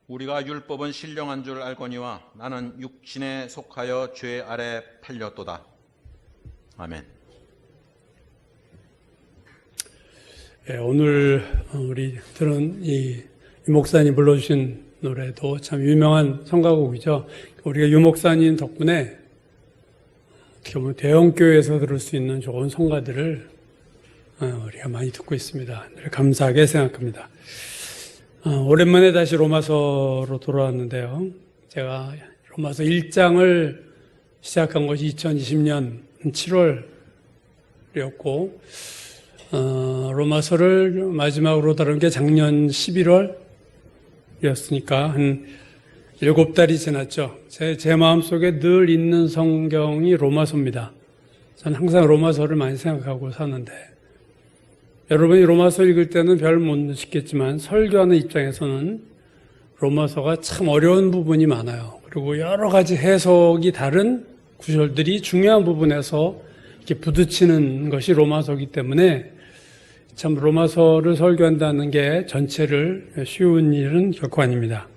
우리가 율법은 신령한 줄 알거니와 나는 육신에 속하여 죄 아래 팔렸도다. 아멘. 오늘 우리 들은 이 유목사님 불러주신 노래도 참 유명한 성가곡이죠. 우리가 유목사님 덕분에 어떻게 보면 대형교회에서 들을 수 있는 좋은 성가들을 우리가 많이 듣고 있습니다. 늘 감사하게 생각합니다. 오랜만에 다시 로마서로 돌아왔는데요. 제가 로마서 1장을 시작한 것이 2020년 7월이었고 로마서를 마지막으로 다룬 게 작년 11월이었으니까 한 7달이 지났죠. 제 마음속에 늘 있는 성경이 로마서입니다. 저는 항상 로마서를 많이 생각하고 사는데 여러분이 로마서 읽을 때는 별 못 느끼겠지만 설교하는 입장에서는 로마서가 참 어려운 부분이 많아요. 그리고 여러 가지 해석이 다른 구절들이 중요한 부분에서 이렇게 부딪히는 것이 로마서이기 때문에 참 로마서를 설교한다는 게 전체를 쉬운 일은 결코 아닙니다.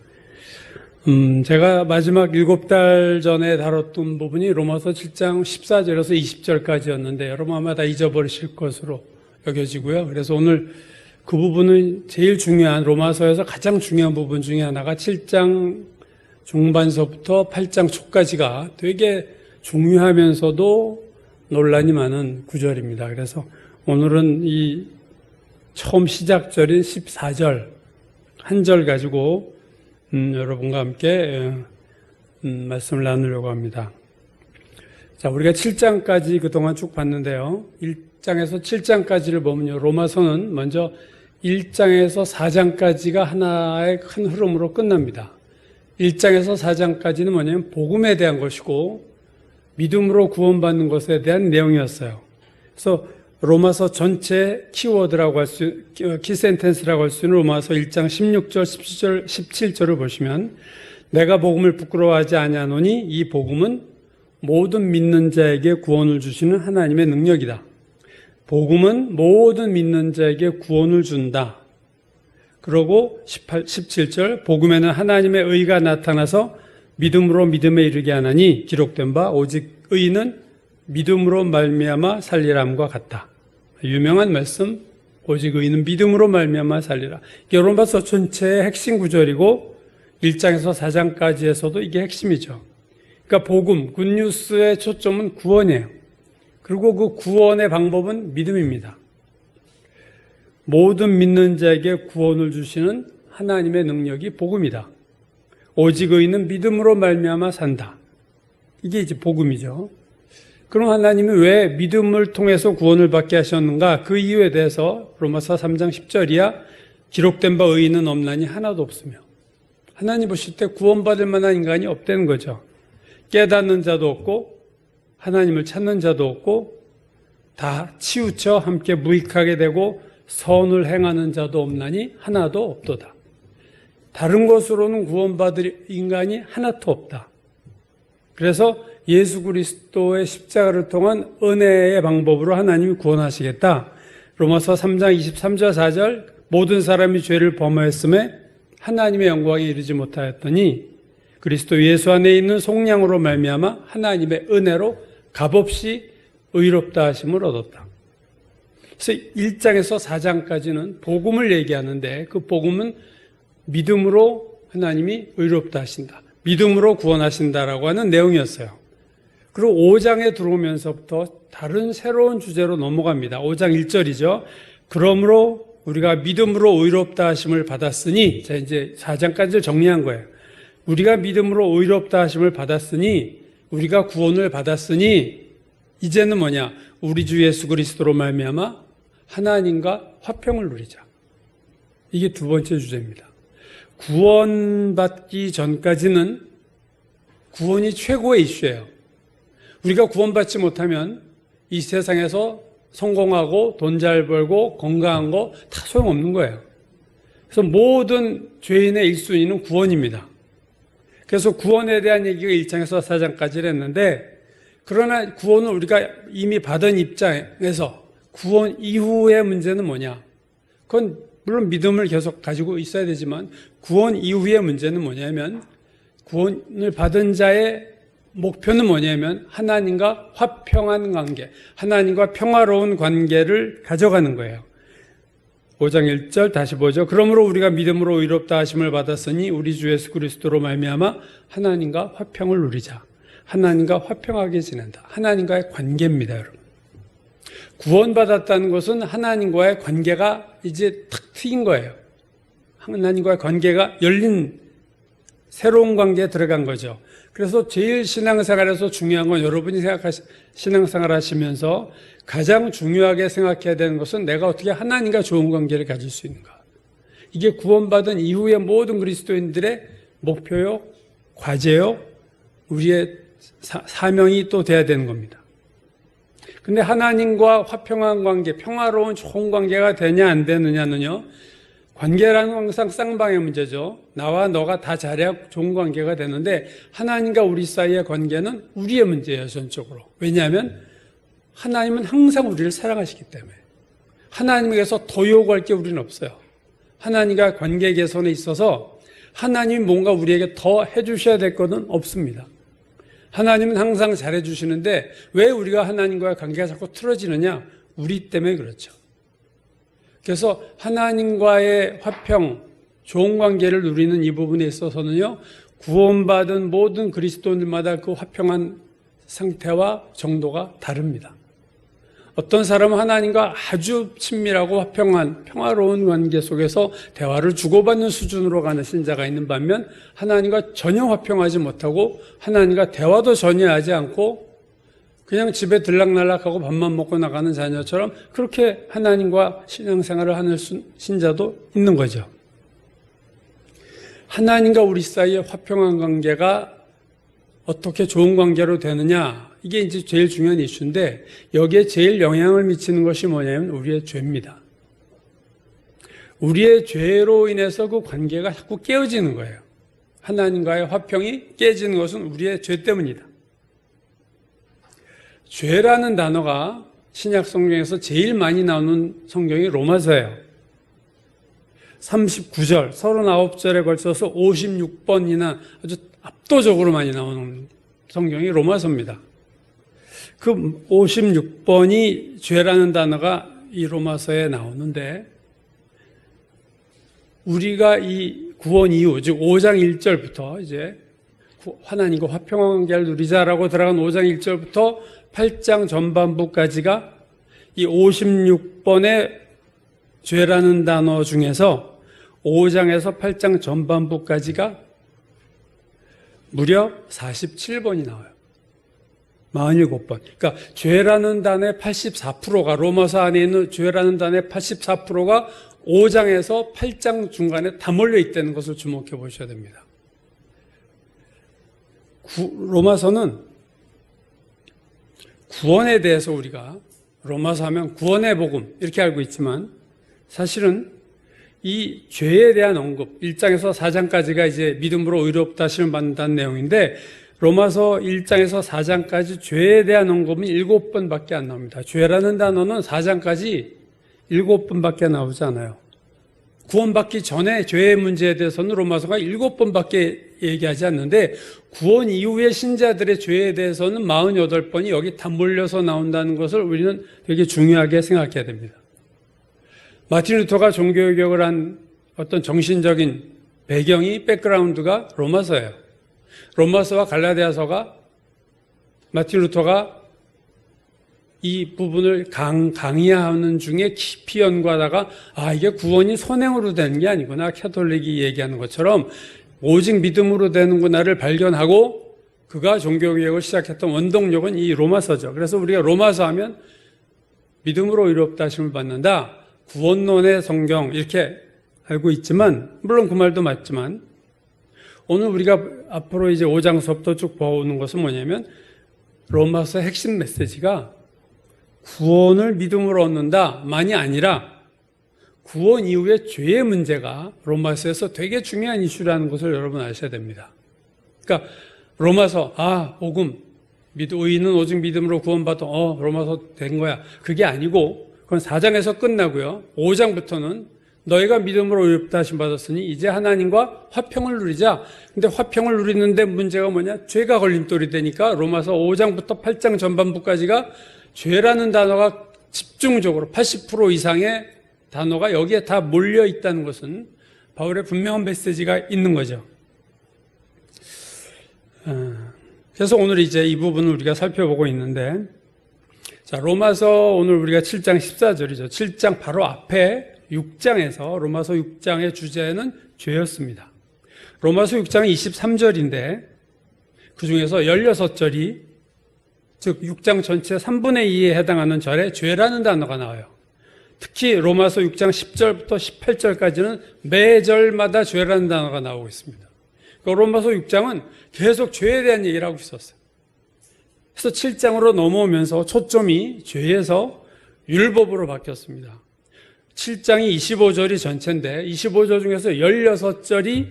제가 마지막 7달 전에 다뤘던 부분이 로마서 7장 14절에서 20절까지였는데 여러분 아마 다 잊어버리실 것으로 여겨지고요. 그래서 오늘 그 부분은 제일 중요한 로마서에서 가장 중요한 부분 중에 하나가 7장 중반서부터 8장 초까지가 되게 중요하면서도 논란이 많은 구절입니다. 그래서 오늘은 이 처음 시작절인 14절 한 절 가지고 여러분과 함께 말씀을 나누려고 합니다. 자, 우리가 7장까지 그동안 쭉 봤는데요. 1장에서 7장까지를 보면요. 로마서는 먼저 1장에서 4장까지가 하나의 큰 흐름으로 끝납니다. 1장에서 4장까지는 뭐냐면 복음에 대한 것이고 믿음으로 구원받는 것에 대한 내용이었어요. 그래서 로마서 전체 키워드라고 할 수, 키센텐스라고 할 수 있는 로마서 1장 16절, 17절, 17절을 보시면 내가 복음을 부끄러워하지 아니하노니 이 복음은 모든 믿는 자에게 구원을 주시는 하나님의 능력이다. 복음은 모든 믿는 자에게 구원을 준다. 그러고 17절 복음에는 하나님의 의가 나타나서 믿음으로 믿음에 이르게 하나니 기록된 바 오직 의인은 믿음으로 말미암아 살리람과 같다. 유명한 말씀, 오직 의인은 믿음으로 말미암아 살리라. 이게 로마서 전체의 핵심 구절이고 1장에서 4장까지에서도 이게 핵심이죠. 그러니까 복음, 굿뉴스의 초점은 구원이에요. 그리고 그 구원의 방법은 믿음입니다. 모든 믿는 자에게 구원을 주시는 하나님의 능력이 복음이다. 오직 의인은 믿음으로 말미암아 산다. 이게 이제 복음이죠. 그럼 하나님이 왜 믿음을 통해서 구원을 받게 하셨는가? 그 이유에 대해서 로마서 3장 10절이야 기록된 바 의인은 없나니 하나도 없으며 하나님 보실 때 구원받을 만한 인간이 없다는 거죠. 깨닫는 자도 없고 하나님을 찾는 자도 없고 다 치우쳐 함께 무익하게 되고 선을 행하는 자도 없나니 하나도 없도다. 다른 것으로는 구원받을 인간이 하나도 없다. 그래서 예수 그리스도의 십자가를 통한 은혜의 방법으로 하나님이 구원하시겠다. 로마서 3장 23절 4절 모든 사람이 죄를 범하였음에 하나님의 영광에 이르지 못하였더니 그리스도 예수 안에 있는 속량으로 말미암아 하나님의 은혜로 값없이 의롭다 하심을 얻었다. 그래서 1장에서 4장까지는 복음을 얘기하는데 그 복음은 믿음으로 하나님이 의롭다 하신다. 믿음으로 구원하신다라고 하는 내용이었어요. 그리고 5장에 들어오면서부터 다른 새로운 주제로 넘어갑니다. 5장 1절이죠. 그러므로 우리가 믿음으로 의롭다 하심을 받았으니, 자, 이제 4장까지를 정리한 거예요. 우리가 믿음으로 의롭다 하심을 받았으니, 우리가 구원을 받았으니, 이제는 뭐냐? 우리 주 예수 그리스도로 말미암아 하나님과 화평을 누리자. 이게 두 번째 주제입니다. 구원받기 전까지는 구원이 최고의 이슈예요. 우리가 구원받지 못하면 이 세상에서 성공하고 돈 잘 벌고 건강한 거 다 소용없는 거예요. 그래서 모든 죄인의 1순위는 구원입니다. 그래서 구원에 대한 얘기가 1장에서 4장까지 했는데 그러나 구원을 우리가 이미 받은 입장에서 구원 이후의 문제는 뭐냐? 그건 물론 믿음을 계속 가지고 있어야 되지만 구원 이후의 문제는 뭐냐면 구원을 받은 자의 목표는 뭐냐면 하나님과 화평한 관계, 하나님과 평화로운 관계를 가져가는 거예요. 5장 1절 다시 보죠. 그러므로 우리가 믿음으로 의롭다 하심을 받았으니 우리 주 예수 그리스도로 말미암아 하나님과 화평을 누리자. 하나님과 화평하게 지낸다. 하나님과의 관계입니다, 여러분. 구원받았다는 것은 하나님과의 관계가 이제 탁 트인 거예요. 하나님과의 관계가 열린 새로운 관계에 들어간 거죠. 그래서 제일 신앙생활에서 중요한 건 여러분이 신앙생활 하시면서 가장 중요하게 생각해야 되는 것은 내가 어떻게 하나님과 좋은 관계를 가질 수 있는가. 이게 구원받은 이후의 모든 그리스도인들의 목표요, 과제요, 우리의 사명이 또 돼야 되는 겁니다. 근데 하나님과 화평한 관계, 평화로운 좋은 관계가 되냐 안 되느냐는요, 관계라는 건 항상 쌍방의 문제죠. 나와 너가 다 잘해야 좋은 관계가 되는데 하나님과 우리 사이의 관계는 우리의 문제예요, 전적으로. 왜냐하면 하나님은 항상 우리를 사랑하시기 때문에. 하나님에게서 더 요구할 게 우리는 없어요. 하나님과 관계 개선에 있어서 하나님이 뭔가 우리에게 더 해주셔야 될 것은 없습니다. 하나님은 항상 잘해주시는데 왜 우리가 하나님과의 관계가 자꾸 틀어지느냐? 우리 때문에 그렇죠. 그래서 하나님과의 화평, 좋은 관계를 누리는 이 부분에 있어서는요, 구원받은 모든 그리스도인들마다 그 화평한 상태와 정도가 다릅니다. 어떤 사람은 하나님과 아주 친밀하고 화평한 평화로운 관계 속에서 대화를 주고받는 수준으로 가는 신자가 있는 반면 하나님과 전혀 화평하지 못하고 하나님과 대화도 전혀 하지 않고 그냥 집에 들락날락하고 밥만 먹고 나가는 자녀처럼 그렇게 하나님과 신앙생활을 하는 신자도 있는 거죠. 하나님과 우리 사이의 화평한 관계가 어떻게 좋은 관계로 되느냐, 이게 이제 제일 중요한 이슈인데 여기에 제일 영향을 미치는 것이 뭐냐면 우리의 죄입니다. 우리의 죄로 인해서 그 관계가 자꾸 깨어지는 거예요. 하나님과의 화평이 깨지는 것은 우리의 죄 때문이다. 죄라는 단어가 신약 성경에서 제일 많이 나오는 성경이 로마서예요. 39절, 39절에 걸쳐서 56번이나 아주 압도적으로 많이 나오는 성경이 로마서입니다. 그 56번이 죄라는 단어가 이 로마서에 나오는데 우리가 이 구원 이후, 즉 5장 1절부터 이제 하나님과 화평한 관계를 누리자라고 들어간 5장 1절부터 8장 전반부까지가 이 56번의 죄라는 단어 중에서 5장에서 8장 전반부까지가 무려 47번이 나와요. 47번. 그러니까 죄라는 단어의 84%가 로마서 안에 있는 죄라는 단어의 84%가 5장에서 8장 중간에 다 몰려 있다는 것을 주목해 보셔야 됩니다. 로마서는 구원에 대해서 우리가 로마서 하면 구원의 복음 이렇게 알고 있지만 사실은 이 죄에 대한 언급 1장에서 4장까지가 이제 믿음으로 의롭다 하심을 받는다는 내용인데 로마서 1장에서 4장까지 죄에 대한 언급은 7번밖에 안 나옵니다. 죄라는 단어는 4장까지 7번밖에 나오지 않아요. 구원받기 전에 죄의 문제에 대해서는 로마서가 7번밖에 얘기하지 않는데 구원 이후의 신자들의 죄에 대해서는 48번이 여기 다 몰려서 나온다는 것을 우리는 되게 중요하게 생각해야 됩니다. 마틴 루터가 종교개혁을 한 어떤 정신적인 배경이 백그라운드가 로마서예요. 로마서와 갈라디아서가 마틴 루터가 이 부분을 강의하는 중에 깊이 연구하다가 이게 구원이 선행으로 되는 게 아니구나. 캐톨릭이 얘기하는 것처럼 오직 믿음으로 되는구나를 발견하고 그가 종교개혁을 시작했던 원동력은 이 로마서죠. 그래서 우리가 로마서 하면 믿음으로 의롭다 하심을 받는다. 구원론의 성경 이렇게 알고 있지만 물론 그 말도 맞지만 오늘 우리가 앞으로 이제 5장서부터 쭉 보는 것은 뭐냐면 로마서의 핵심 메시지가 구원을 믿음으로 얻는다 만이 아니라 구원 이후의 죄의 문제가 로마서에서 되게 중요한 이슈라는 것을 여러분 아셔야 됩니다. 그러니까 로마서 복음 의인은 오직 믿음으로 구원받아 로마서 된 거야. 그게 아니고 그건 4장에서 끝나고요. 5장부터는 너희가 믿음으로 의롭다 하심 받았으니 이제 하나님과 화평을 누리자. 근데 화평을 누리는데 문제가 뭐냐? 죄가 걸림돌이 되니까 로마서 5장부터 8장 전반부까지가 죄라는 단어가 집중적으로 80% 이상의 단어가 여기에 다 몰려 있다는 것은 바울의 분명한 메시지가 있는 거죠. 그래서 오늘 이제 이 부분을 우리가 살펴보고 있는데, 자, 로마서 오늘 우리가 7장 14절이죠. 7장 바로 앞에 6장에서 로마서 6장의 주제는 죄였습니다. 로마서 6장 23절인데 그 중에서 16절이 즉 6장 전체 3분의 2에 해당하는 절에 죄라는 단어가 나와요. 특히 로마서 6장 10절부터 18절까지는 매 절마다 죄라는 단어가 나오고 있습니다. 그러니까 로마서 6장은 계속 죄에 대한 얘기를 하고 있었어요. 그래서 7장으로 넘어오면서 초점이 죄에서 율법으로 바뀌었습니다. 7장이 25절이 전체인데 25절 중에서 16절이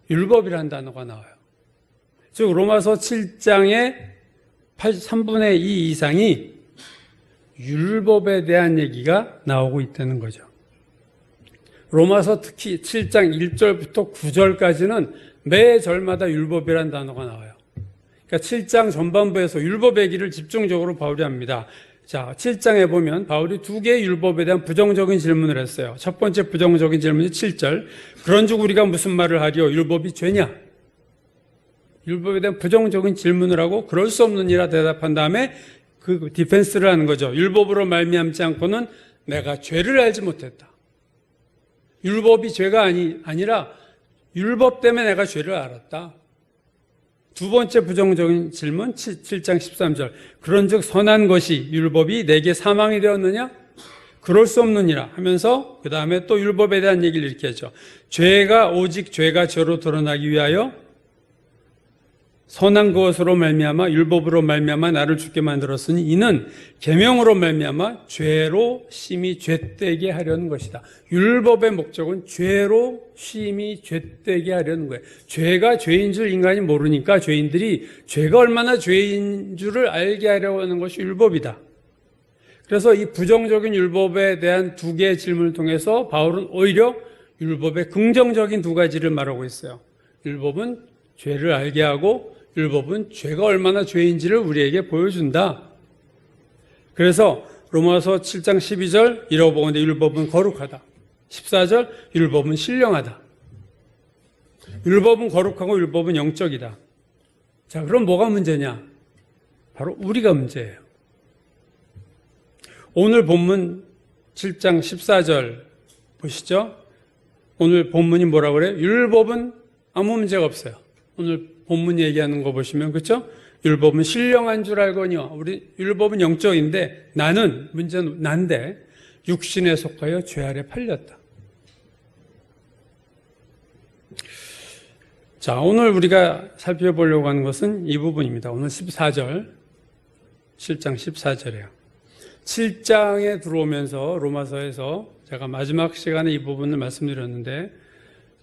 율법이라는 단어가 나와요. 즉 로마서 7장의 3분의 2 이상이 율법에 대한 얘기가 나오고 있다는 거죠. 로마서 특히 7장 1절부터 9절까지는 매 절마다 율법이라는 단어가 나와요. 그러니까 7장 전반부에서 율법 얘기를 집중적으로 바울이 합니다. 자, 7장에 보면 바울이 두 개의 율법에 대한 부정적인 질문을 했어요. 첫 번째 부정적인 질문이 7절. 그런즉 우리가 무슨 말을 하리요? 율법이 죄냐? 율법에 대한 부정적인 질문을 하고 그럴 수 없느니라 대답한 다음에 그 디펜스를 하는 거죠. 율법으로 말미암지 않고는 내가 죄를 알지 못했다. 율법이 죄가 아니라 율법 때문에 내가 죄를 알았다. 두 번째 부정적인 질문 7장 13절. 그런즉 선한 것이 율법이 내게 사망이 되었느냐? 그럴 수 없느니라 하면서 그 다음에 또 율법에 대한 얘기를 이렇게 하죠. 죄가 오직 죄가 죄로 드러나기 위하여 선한 것으로 말미암아 율법으로 말미암아 나를 죽게 만들었으니 이는 계명으로 말미암아 죄로 심히 죄되게 하려는 것이다. 율법의 목적은 죄로 심히 죄되게 하려는 거예요. 죄가 죄인 줄 인간이 모르니까 죄인들이 죄가 얼마나 죄인 줄을 알게 하려고 하는 것이 율법이다. 그래서 이 부정적인 율법에 대한 두 개의 질문을 통해서 바울은 오히려 율법의 긍정적인 두 가지를 말하고 있어요. 율법은 죄를 알게 하고 율법은 죄가 얼마나 죄인지를 우리에게 보여준다. 그래서 로마서 7장 12절 이러보건대 율법은 거룩하다. 14절 율법은 신령하다. 율법은 거룩하고 율법은 영적이다. 자, 그럼 뭐가 문제냐? 바로 우리가 문제예요. 오늘 본문 7장 14절 보시죠. 오늘 본문이 뭐라고 그래요? 율법은 아무 문제가 없어요. 오늘 본문 얘기하는 거 보시면 그렇죠? 율법은 신령한 줄 알거니와 우리 율법은 영적인데 문제는 난데 육신에 속하여 죄 아래 팔렸다. 자, 오늘 우리가 살펴보려고 하는 것은 이 부분입니다. 오늘 14절 7장 14절이에요. 7장에 들어오면서 로마서에서 제가 마지막 시간에 이 부분을 말씀드렸는데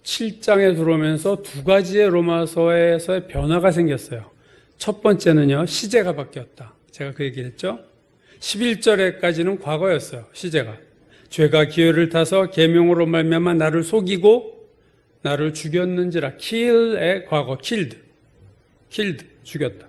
7장에 들어오면서 두 가지의 로마서에서의 변화가 생겼어요. 첫 번째는요, 시제가 바뀌었다. 제가 그 얘기를 했죠. 11절에까지는 과거였어요. 시제가. 죄가 기회를 타서 계명으로 말미암아 나를 속이고 나를 죽였는지라. kill의 과거, killed, 죽였다.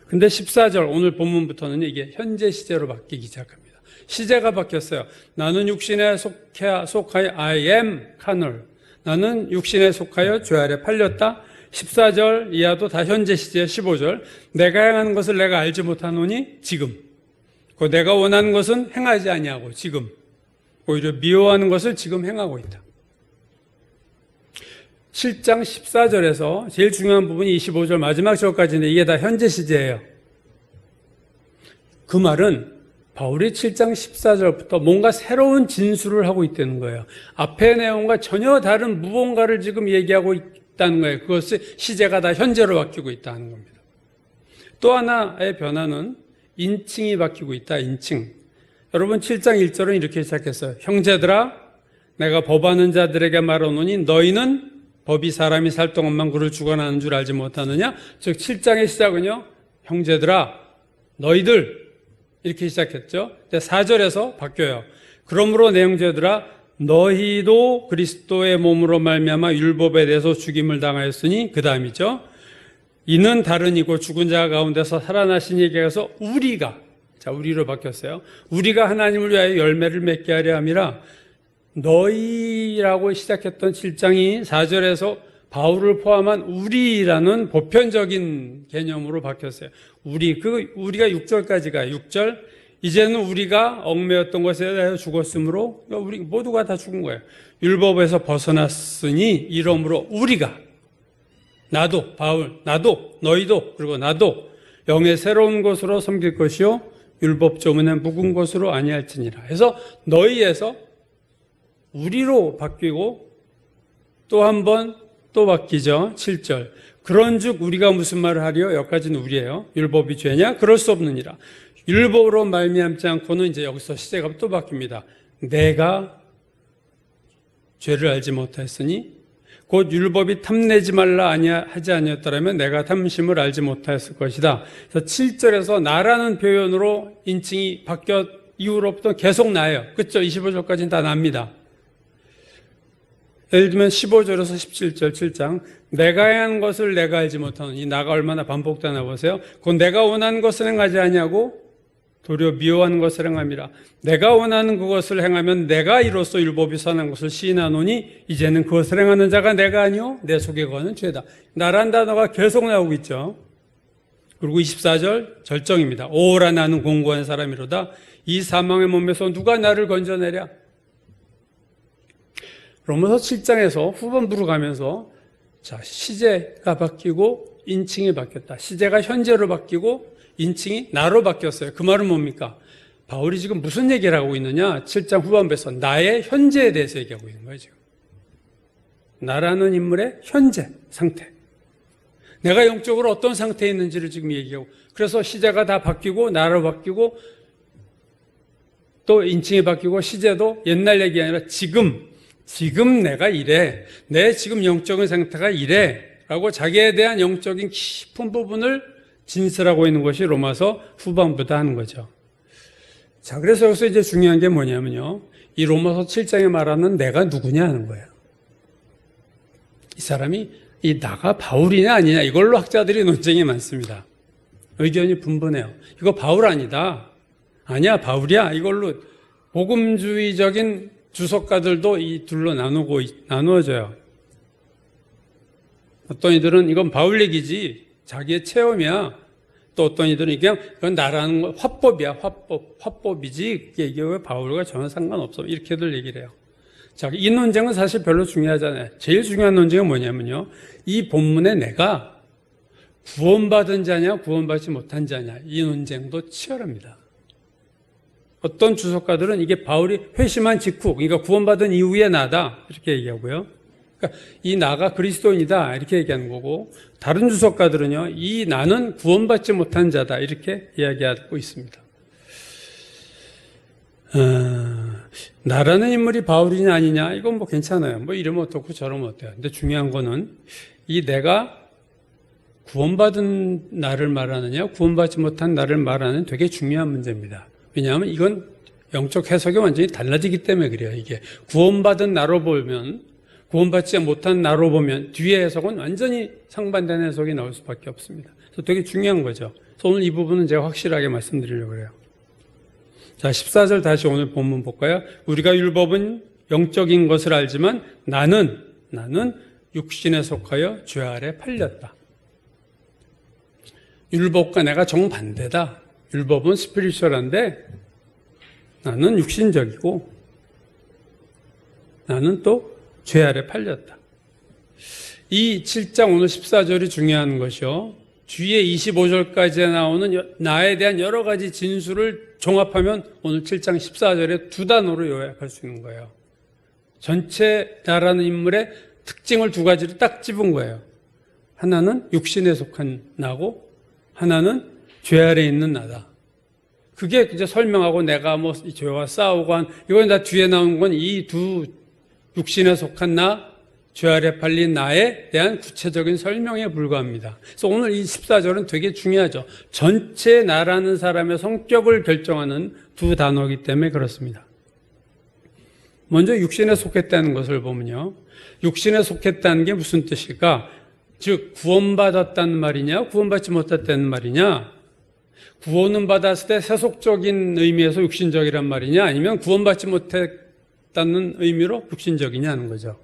근데 14절 오늘 본문부터는 이게 현재 시제로 바뀌기 시작합니다. 시제가 바뀌었어요. 나는 육신에 속하여 I am carnal. 나는 육신에 속하여 죄 아래 팔렸다. 14절 이하도 다 현재 시제. 15절 내가 행하는 것을 내가 알지 못하노니 지금. 그 내가 원하는 것은 행하지 아니하고 지금. 오히려 미워하는 것을 지금 행하고 있다. 7장 14절에서 제일 중요한 부분이 25절 마지막 절까지인데 이게 다 현재 시제예요. 그 말은 바울이 7장 14절부터 뭔가 새로운 진술을 하고 있다는 거예요. 앞의 내용과 전혀 다른 무언가를 지금 얘기하고 있다는 거예요. 그것이 시제가 다 현재로 바뀌고 있다는 겁니다. 또 하나의 변화는 인칭이 바뀌고 있다. 인칭. 여러분 7장 1절은 이렇게 시작했어요. 형제들아 내가 법하는 자들에게 말하노니 너희는 법이 사람이 살 동안만 그를 주관하는 줄 알지 못하느냐. 즉 7장의 시작은요. 형제들아 너희들 이렇게 시작했죠. 4절에서 바뀌어요. 그러므로 내 형제들아 너희도 그리스도의 몸으로 말미암아 율법에 대해서 죽임을 당하였으니 그 다음이죠. 이는 다른이고 죽은 자 가운데서 살아나신 이에게 가서 우리로 바뀌었어요. 우리가 하나님을 위하여 열매를 맺게 하려 함이라. 너희라고 시작했던 7장이 4절에서 바울을 포함한 우리라는 보편적인 개념으로 바뀌었어요. 우리가 6절까지 가요. 6절. 이제는 우리가 얽매였던 것에 대하여 죽었으므로 우리 모두가 다 죽은 거예요. 율법에서 벗어났으니 이러므로 우리가, 나도, 바울, 나도, 너희도, 그리고 나도 영의 새로운 것으로 섬길 것이요 율법 조문에 묵은 것으로 아니할지니라. 해서 너희에서 우리로 바뀌고 또 한 번 또 바뀌죠. 7절. 그런즉 우리가 무슨 말을 하리요? 여기까지는 우리예요. 율법이 죄냐? 그럴 수 없느니라. 율법으로 말미암지 않고는 이제 여기서 시제가 또 바뀝니다. 내가 죄를 알지 못하였으니 곧 율법이 탐내지 말라 하지 아니었더라면 내가 탐심을 알지 못하였을 것이다. 그래서 7절에서 나라는 표현으로 인칭이 바뀌어 이후로부터 계속 나요. 그렇죠? 25절까지는 다 납니다. 예를 들면 15절에서 17절 7장 내가 행한 것을 내가 알지 못하는 이 나가 얼마나 반복되나 보세요. 곧 내가 원하는 것을 행하지 아니하고 도리어 미워하는 것을 행함이라. 내가 원하는 그것을 행하면 내가 이로써 율법이 선한 것을 시인하노니 이제는 그것을 행하는 자가 내가 아니요 내 속에 거하는 죄다. 나란 단어가 계속 나오고 있죠. 그리고 24절 절정입니다. 오라 나는 공고한 사람이로다. 이 사망의 몸에서 누가 나를 건져내랴. 로마서 7장에서 후반부로 가면서 시제가 바뀌고 인칭이 바뀌었다. 시제가 현재로 바뀌고 인칭이 나로 바뀌었어요. 그 말은 뭡니까? 바울이 지금 무슨 얘기를 하고 있느냐? 7장 후반부에서 나의 현재에 대해서 얘기하고 있는 거예요, 지금. 나라는 인물의 현재 상태. 내가 영적으로 어떤 상태에 있는지를 지금 얘기하고, 그래서 시제가 다 바뀌고, 나로 바뀌고, 또 인칭이 바뀌고, 시제도 옛날 얘기 아니라 지금 내가 이래. 내 지금 영적인 상태가 이래. 라고 자기에 대한 영적인 깊은 부분을 진술하고 있는 것이 로마서 후반부다 하는 거죠. 자, 그래서 여기서 이제 중요한 게 뭐냐면요. 이 로마서 7장에 말하는 내가 누구냐 하는 거예요. 이 사람이 이 나가 바울이냐 아니냐 이걸로 학자들이 논쟁이 많습니다. 의견이 분분해요. 이거 바울 아니다. 아니야, 바울이야. 이걸로 복음주의적인 주석가들도 이 둘로 나누어져요. 어떤 이들은 이건 바울 얘기지, 자기의 체험이야. 또 어떤 이들은 이건 나라는 거, 화법이야, 화법이지. 이게 왜 바울과 전혀 상관없어. 이렇게들 얘기를 해요. 자, 이 논쟁은 사실 별로 중요하잖아요. 제일 중요한 논쟁은 뭐냐면요. 이 본문에 내가 구원받은 자냐, 구원받지 못한 자냐. 이 논쟁도 치열합니다. 어떤 주석가들은 이게 바울이 회심한 직후, 그러니까 구원받은 이후의 나다. 이렇게 얘기하고요. 그러니까 이 나가 그리스도인이다. 이렇게 얘기하는 거고, 다른 주석가들은요, 이 나는 구원받지 못한 자다. 이렇게 이야기하고 있습니다. 나라는 인물이 바울이냐 아니냐, 이건 뭐 괜찮아요. 뭐 이러면 어떻고 저러면 어때요. 근데 중요한 거는 이 내가 구원받은 나를 말하느냐, 구원받지 못한 나를 말하는 되게 중요한 문제입니다. 왜냐하면 이건 영적 해석이 완전히 달라지기 때문에 그래요. 이게 구원받은 나로 보면, 구원받지 못한 나로 보면 뒤의 해석은 완전히 상반된 해석이 나올 수밖에 없습니다. 그래서 되게 중요한 거죠. 그래서 오늘 이 부분은 제가 확실하게 말씀드리려고 그래요. 자, 14절 다시 오늘 본문 볼까요? 우리가 율법은 영적인 것을 알지만 나는 육신에 속하여 죄 아래 팔렸다. 율법과 내가 정반대다. 율법은 스피리추얼한데 나는 육신적이고 나는 또 죄 아래 팔렸다. 이 7장 오늘 14절이 중요한 것이요. 뒤에 25절까지 나오는 나에 대한 여러 가지 진술을 종합하면 오늘 7장 14절에 두 단어로 요약할 수 있는 거예요. 전체 나라는 인물의 특징을 두 가지로 딱 집은 거예요. 하나는 육신에 속한 나고 하나는 죄 아래 있는 나다. 그게 이제 설명하고 내가 뭐 죄와 싸우고 이건 다 뒤에 나온 건 이 두 육신에 속한 나, 죄 아래 팔린 나에 대한 구체적인 설명에 불과합니다. 그래서 오늘 이 14절은 되게 중요하죠. 전체 나라는 사람의 성격을 결정하는 두 단어이기 때문에 그렇습니다. 먼저 육신에 속했다는 것을 보면요. 육신에 속했다는 게 무슨 뜻일까? 즉 구원받았다는 말이냐 구원받지 못했다는 말이냐, 구원은 받았을 때 세속적인 의미에서 육신적이란 말이냐, 아니면 구원받지 못했다는 의미로 육신적이냐 하는 거죠.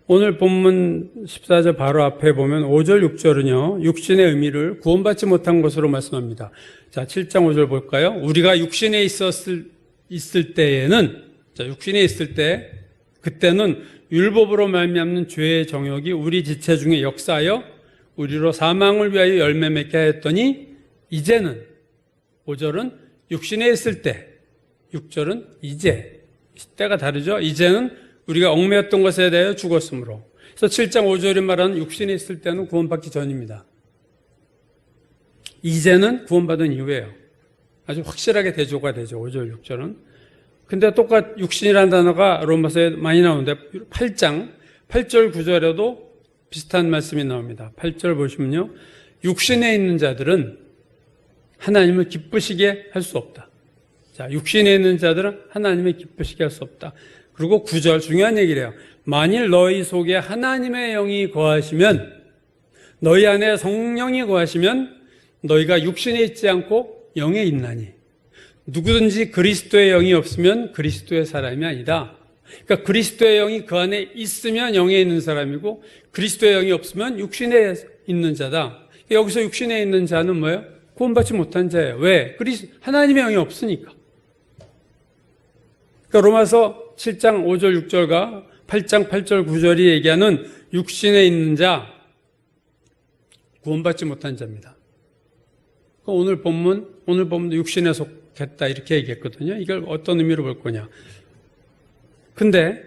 오늘 본문 14절 바로 앞에 보면 5절 6절은요 육신의 의미를 구원받지 못한 것으로 말씀합니다. 자, 7장 5절 볼까요? 우리가 육신에 있을 때에는, 자, 육신에 있을 때, 그때는 율법으로 말미암는 죄의 정욕이 우리 지체 중에 역사하여 우리로 사망을 위하여 열매 맺게 하였더니 이제는, 5절은 육신에 있을 때, 6절은 이제, 때가 다르죠. 이제는 우리가 얽매였던 것에 대하여 죽었으므로. 그래서 7장 5절이 말하는 육신에 있을 때는 구원받기 전입니다. 이제는 구원받은 이후에요. 아주 확실하게 대조가 되죠. 5절, 6절은. 근데 육신이라는 단어가 로마서에 많이 나오는데 8장 8절 9절에도 비슷한 말씀이 나옵니다. 8절 보시면요. 육신에 있는 자들은 하나님을 기쁘시게 할 수 없다. 자, 육신에 있는 자들은 하나님을 기쁘시게 할 수 없다. 그리고 9절 중요한 얘기를 해요. 만일 너희 속에 하나님의 영이 거하시면, 너희 안에 성령이 거하시면 너희가 육신에 있지 않고 영에 있나니. 누구든지 그리스도의 영이 없으면 그리스도의 사람이 아니다. 그러니까 그리스도의 영이 그 안에 있으면 영에 있는 사람이고, 그리스도의 영이 없으면 육신에 있는 자다. 여기서 육신에 있는 자는 뭐예요? 구원받지 못한 자예요. 왜? 하나님의 영이 없으니까. 그러니까 로마서 7장 5절 6절과 8장 8절 9절이 얘기하는 육신에 있는 자, 구원받지 못한 자입니다. 오늘 본문도 육신에 속했다 이렇게 얘기했거든요. 이걸 어떤 의미로 볼 거냐. 근데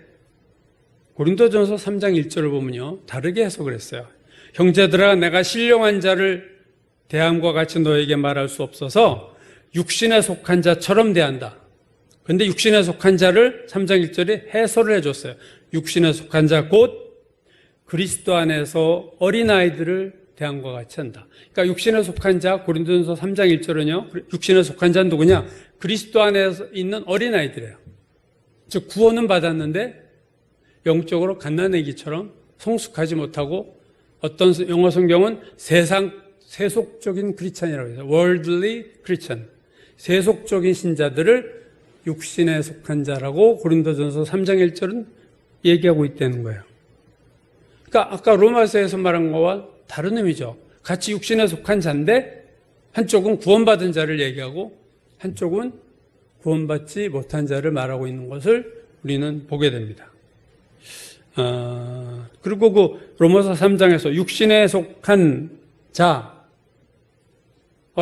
고린도전서 3장 1절을 보면요 다르게 해석을 했어요. 형제들아, 내가 신령한 자를 대함과 같이 너에게 말할 수 없어서 육신에 속한 자처럼 대한다. 근데 육신에 속한 자를 3장 1절에 해설을 해줬어요. 육신에 속한 자 곧 그리스도 안에서 어린아이들을 대함과 같이 한다. 그러니까 육신에 속한 자, 고린도전서 3장 1절은요 육신에 속한 자는 누구냐? 그리스도 안에 있는 어린아이들이에요. 즉 구원은 받았는데 영적으로 갓난아기처럼 성숙하지 못하고, 어떤 영어 성경은 세속적인 크리스찬이라고 해서 worldly Christian, 세속적인 신자들을 육신에 속한 자라고 고린도전서 3장 1절은 얘기하고 있다는 거예요. 그러니까 아까 로마서에서 말한 거와 다른 의미죠. 같이 육신에 속한 자인데 한쪽은 구원받은 자를 얘기하고 한쪽은 구원받지 못한 자를 말하고 있는 것을 우리는 보게 됩니다. 그리고 그 로마서 3장에서 육신에 속한 자와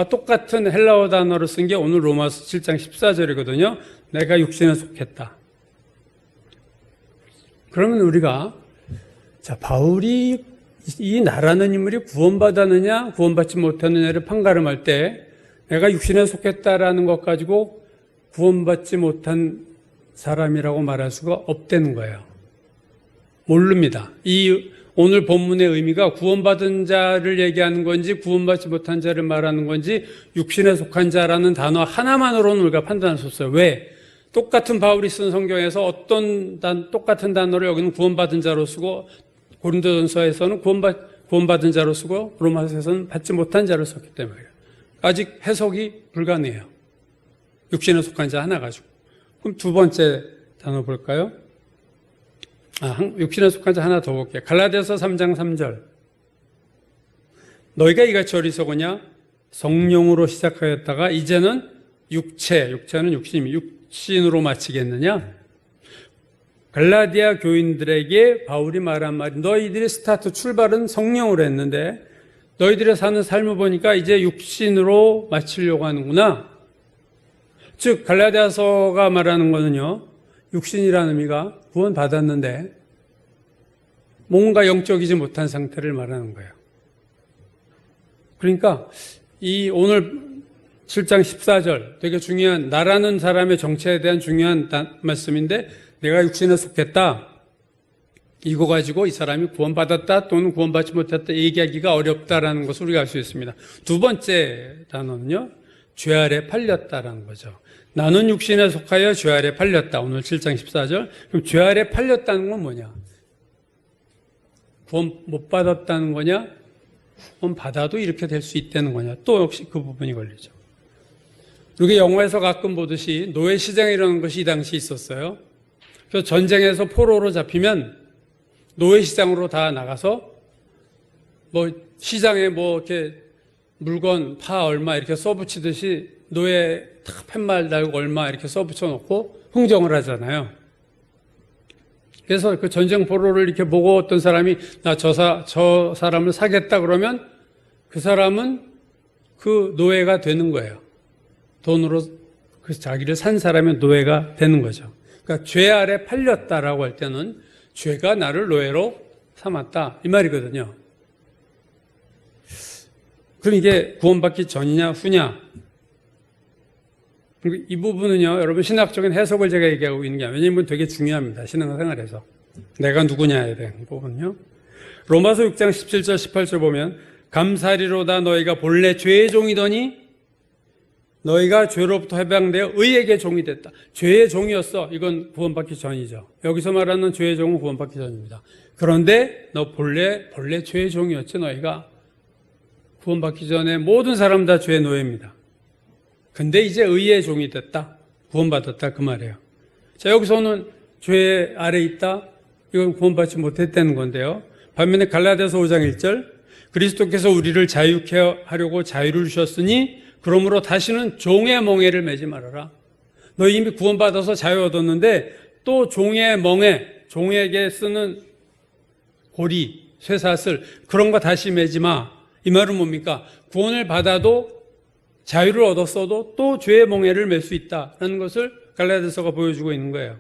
똑같은 헬라어 단어를 쓴 게 오늘 로마서 7장 14절이거든요. 내가 육신에 속했다. 그러면 우리가, 자, 바울이 이 나라는 인물이 구원받았느냐 구원받지 못했느냐를 판가름할 때 내가 육신에 속했다라는 것 가지고 구원받지 못한 사람이라고 말할 수가 없다는 거예요. 모릅니다. 이 오늘 본문의 의미가 구원받은 자를 얘기하는 건지 구원받지 못한 자를 말하는 건지 육신에 속한 자라는 단어 하나만으로는 우리가 판단할 수 없어요. 왜? 똑같은 바울이 쓴 성경에서 똑같은 단어를 여기는 구원받은 자로 쓰고, 고린도전서에서는 구원받은 자로 쓰고, 로마서에서는 받지 못한 자로 썼기 때문에 아직 해석이 불가능해요. 육신에 속한 자 하나 가지고. 그럼 두 번째 단어 볼까요? 육신에 속한 자 하나 더 볼게요. 갈라디아서 3장 3절. 너희가 이같이 어리석으냐? 성령으로 시작하였다가 이제는 육체는 육신으로 마치겠느냐? 갈라디아 교인들에게 바울이 말한 말이, 너희들의 출발은 성령으로 했는데 너희들의 사는 삶을 보니까 이제 육신으로 마치려고 하는구나. 즉 갈라디아서가 말하는 거는요, 육신이라는 의미가 구원받았는데 뭔가 영적이지 못한 상태를 말하는 거예요. 그러니까 이 오늘 7장 14절 되게 중요한, 나라는 사람의 정체에 대한 중요한 말씀인데, 내가 육신에 속했다, 이거 가지고 이 사람이 구원받았다 또는 구원받지 못했다 얘기하기가 어렵다라는 것을 우리가 알 수 있습니다. 두 번째 단어는요, 죄 아래 팔렸다라는 거죠. 나는 육신에 속하여 죄 아래 팔렸다. 오늘 7장 14절. 그럼 죄 아래 팔렸다는 건 뭐냐? 구원 못 받았다는 거냐? 구원 받아도 이렇게 될 수 있다는 거냐? 또 역시 그 부분이 걸리죠. 우리가 영화에서 가끔 보듯이 노예시장이라는 것이 이 당시 있었어요. 그래서 전쟁에서 포로로 잡히면 노예시장으로 다 나가서 뭐 시장에 뭐 이렇게 물건 파 얼마 이렇게 써붙이듯이 노예 탁 팻말 달고 얼마 이렇게 써붙여 놓고 흥정을 하잖아요. 그래서 그 전쟁 포로를 이렇게 보고 어떤 사람이 나 저 사람을 사겠다 그러면 그 사람은 그 노예가 되는 거예요. 돈으로 그 자기를 산 사람의 노예가 되는 거죠. 그러니까 죄 아래 팔렸다라고 할 때는 죄가 나를 노예로 삼았다 이 말이거든요. 그럼 이게 구원받기 전이냐 후냐? 이 부분은요, 여러분 신학적인 해석을 제가 얘기하고 있는 게 아니라 왜냐하면 되게 중요합니다. 신앙생활에서 내가 누구냐에 대한 부분요. 로마서 6장 17절 18절 보면 감사리로다 너희가 본래 죄의 종이더니 너희가 죄로부터 해방되어 의에게 종이 됐다. 죄의 종이었어. 이건 구원받기 전이죠. 여기서 말하는 죄의 종은 구원받기 전입니다. 그런데 너 본래 죄의 종이었지. 너희가 구원받기 전에 모든 사람 다 죄의 노예입니다. 근데 이제 의의 종이 됐다. 구원받았다. 그 말이에요. 자, 여기서는 죄 아래 있다. 이건 구원받지 못했다는 건데요. 반면에 갈라디아서 5장 1절 그리스도께서 우리를 자유케 하려고 자유를 주셨으니 그러므로 다시는 종의 멍에를 매지 말아라. 너 이미 구원받아서 자유 얻었는데 또 종의 멍에, 종에게 쓰는 고리, 쇠사슬 그런 거 다시 매지 마. 이 말은 뭡니까? 구원을 받아도 자유를 얻었어도 또 죄의 멍에를 맬 수 있다라는 것을 갈라디아서가 보여주고 있는 거예요.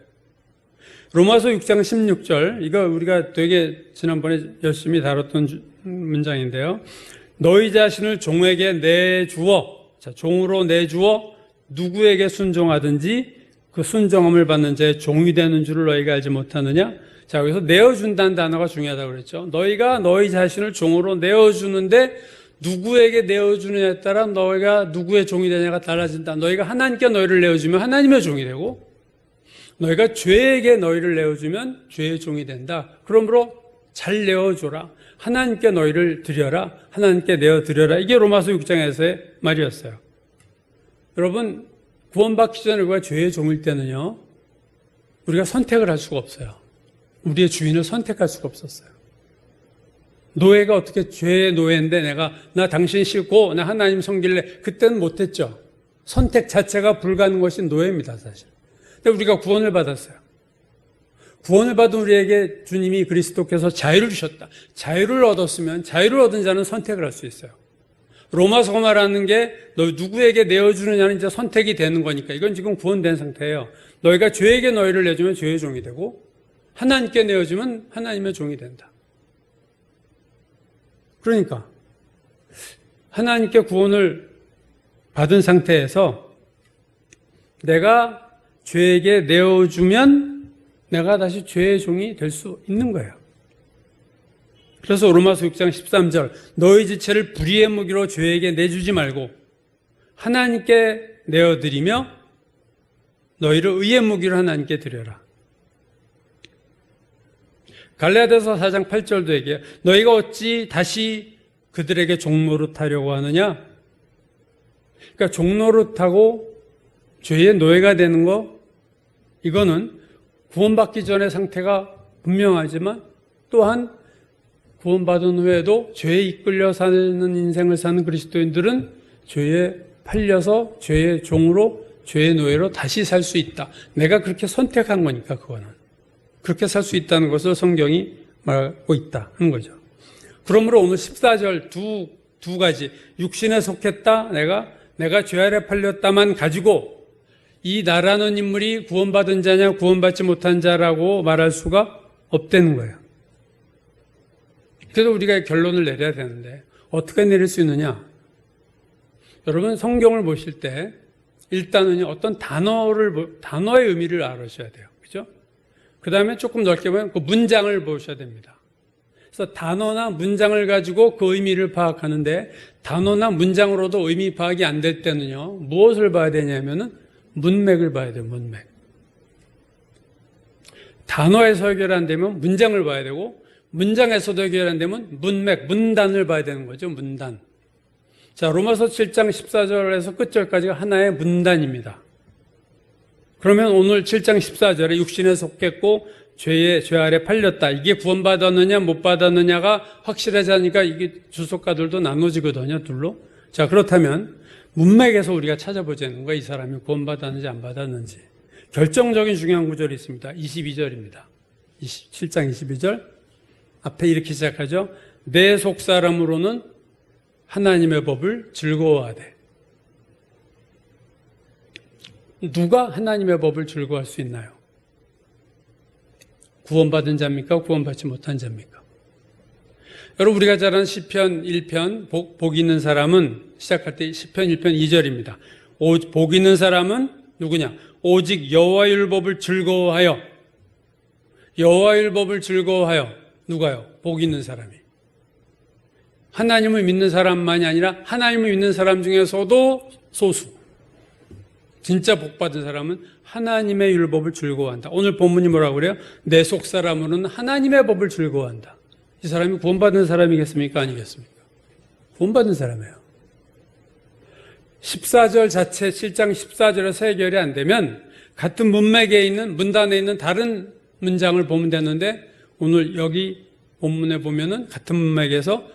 로마서 6장 16절 이거 우리가 되게 지난번에 열심히 다뤘던 문장인데요. 너희 자신을 종에게 내주어, 자, 종으로 내주어 누구에게 순종하든지 그 순종함을 받는 자의 종이 되는 줄을 너희가 알지 못하느냐? 자, 여기서 내어준다는 단어가 중요하다고 그랬죠. 너희가 너희 자신을 종으로 내어주는데 누구에게 내어주느냐에 따라 너희가 누구의 종이 되냐가 달라진다. 너희가 하나님께 너희를 내어주면 하나님의 종이 되고 너희가 죄에게 너희를 내어주면 죄의 종이 된다. 그러므로 잘 내어줘라. 하나님께 너희를 드려라. 하나님께 내어드려라. 이게 로마서 6장에서의 말이었어요. 여러분, 구원받기 전에 우리가 죄의 종일 때는요, 우리가 선택을 할 수가 없어요. 우리의 주인을 선택할 수가 없었어요. 노예가 어떻게 죄의 노예인데 나 당신 싫고 나 하나님 섬길래 그때는 못했죠. 선택 자체가 불가능한 것이 노예입니다, 사실. 근데 우리가 구원을 받았어요. 구원을 받은 우리에게 주님이 그리스도께서 자유를 주셨다. 자유를 얻었으면 자유를 얻은 자는 선택을 할 수 있어요. 로마서가 말하는 게 너 누구에게 내어주느냐는 이제 선택이 되는 거니까 이건 지금 구원된 상태예요. 너희가 죄에게 너희를 내주면 죄의 종이 되고 하나님께 내어주면 하나님의 종이 된다. 그러니까 하나님께 구원을 받은 상태에서 내가 죄에게 내어주면 내가 다시 죄의 종이 될 수 있는 거예요. 그래서 로마서 6장 13절 너희 지체를 불의의 무기로 죄에게 내주지 말고 하나님께 내어드리며 너희를 의의 무기로 하나님께 드려라. 갈라디아서 4장 8절도 얘기해요. 너희가 어찌 다시 그들에게 종노릇하려고 하느냐? 그러니까 종노릇하고 죄의 노예가 되는 거 이거는 구원받기 전의 상태가 분명하지만 또한 구원받은 후에도 죄에 이끌려 사는 인생을 사는 그리스도인들은 죄에 팔려서 죄의 종으로 죄의 노예로 다시 살 수 있다. 내가 그렇게 선택한 거니까 그거는. 그렇게 살 수 있다는 것을 성경이 말하고 있다 하는 거죠. 그러므로 오늘 14절 두 가지 육신에 속했다 내가 죄 아래 팔렸다만 가지고 이 나라는 인물이 구원받은 자냐 구원받지 못한 자라고 말할 수가 없다는 거예요. 그래서 우리가 결론을 내려야 되는데 어떻게 내릴 수 있느냐? 여러분 성경을 보실 때 일단은 어떤 단어의 의미를 알으셔야 돼요. 그죠? 그 다음에 조금 넓게 보면 그 문장을 보셔야 됩니다. 그래서 단어나 문장을 가지고 그 의미를 파악하는데 단어나 문장으로도 의미 파악이 안 될 때는요, 무엇을 봐야 되냐면은 문맥을 봐야 돼요. 문맥. 단어에서 해결 안 되면 문장을 봐야 되고 문장에서도 해결 안 되면 문맥, 문단을 봐야 되는 거죠. 문단. 자, 로마서 7장 14절에서 끝절까지가 하나의 문단입니다. 그러면 오늘 7장 14절에 육신에 속했고 죄 아래 팔렸다. 이게 구원받았느냐 못 받았느냐가 확실하지 않으니까 이게 주석가들도 나눠지거든요. 둘로. 자, 그렇다면 문맥에서 우리가 찾아보자는 거야. 이 사람이 구원받았는지 안 받았는지. 결정적인 중요한 구절이 있습니다. 22절입니다. 7장 22절. 앞에 이렇게 시작하죠. 내 속사람으로는 하나님의 법을 즐거워하되. 누가 하나님의 법을 즐거워할 수 있나요? 구원받은 자입니까? 구원받지 못한 자입니까? 여러분, 우리가 잘 아는 시편 1편 복 있는 사람은 시작할 때 시편 1편 2절입니다. 복 있는 사람은 누구냐? 오직 여호와의 율법을 즐거워하여. 여호와의 율법을 즐거워하여. 누가요? 복 있는 사람이. 하나님을 믿는 사람만이 아니라 하나님을 믿는 사람 중에서도 소수. 진짜 복받은 사람은 하나님의 율법을 즐거워한다. 오늘 본문이 뭐라고 그래요? 내 속사람으로는 하나님의 법을 즐거워한다. 이 사람이 구원받은 사람이겠습니까? 아니겠습니까? 구원받은 사람이에요. 14절 자체 7장 14절에서 해결이 안 되면 같은 문맥에 있는 문단에 있는 다른 문장을 보면 되는데 오늘 여기 본문에 보면은 같은 문맥에서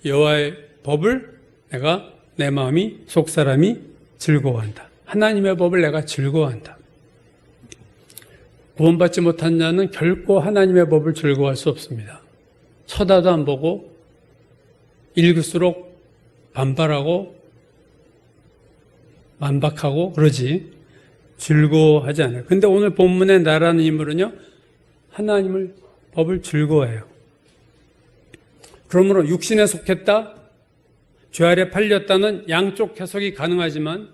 여호와의 법을 내가 내 마음이 속사람이 즐거워한다. 하나님의 법을 내가 즐거워한다. 구원받지 못한 자는 결코 하나님의 법을 즐거워할 수 없습니다. 쳐다도 안 보고 읽을수록 반발하고 만박하고 그러지 즐거워하지 않아요. 근데 오늘 본문에 나라는 인물은요, 하나님을 법을 즐거워해요. 그러므로 육신에 속했다, 죄 아래 팔렸다는 양쪽 해석이 가능하지만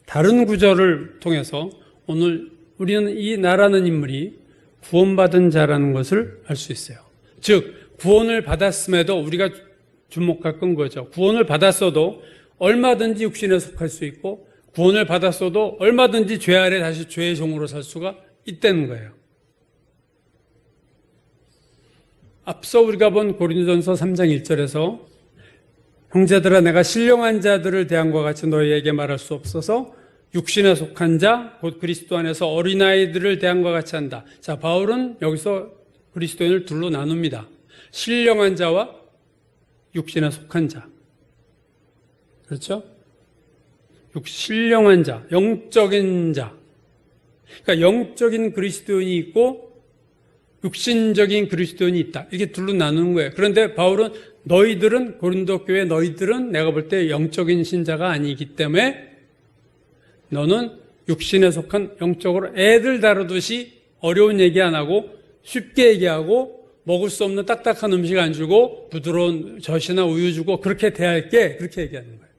다른 구절을 통해서 오늘 우리는 이 나라는 인물이 구원받은 자라는 것을 알 수 있어요. 즉 구원을 받았음에도 우리가 주목할 건 거죠. 구원을 받았어도 얼마든지 육신에 속할 수 있고 구원을 받았어도 얼마든지 죄 아래 다시 죄의 종으로 살 수가 있다는 거예요. 앞서 우리가 본 고린도전서 3장 1절에서 형제들아 내가 신령한 자들을 대함과 같이 너희에게 말할 수 없어서 육신에 속한 자, 곧 그리스도 안에서 어린아이들을 대함과 같이 한다. 자, 바울은 여기서 그리스도인을 둘로 나눕니다. 신령한 자와 육신에 속한 자. 그렇죠? 신령한 자, 영적인 자. 그러니까 영적인 그리스도인이 있고 육신적인 그리스도인이 있다. 이렇게 둘로 나누는 거예요. 그런데 바울은 너희들은, 고린도 교회 너희들은 내가 볼 때 영적인 신자가 아니기 때문에 너는 육신에 속한 영적으로 애들 다루듯이 어려운 얘기 안 하고 쉽게 얘기하고 먹을 수 없는 딱딱한 음식 안 주고 부드러운 젖이나 우유 주고 그렇게 대할게. 그렇게 얘기하는 거예요.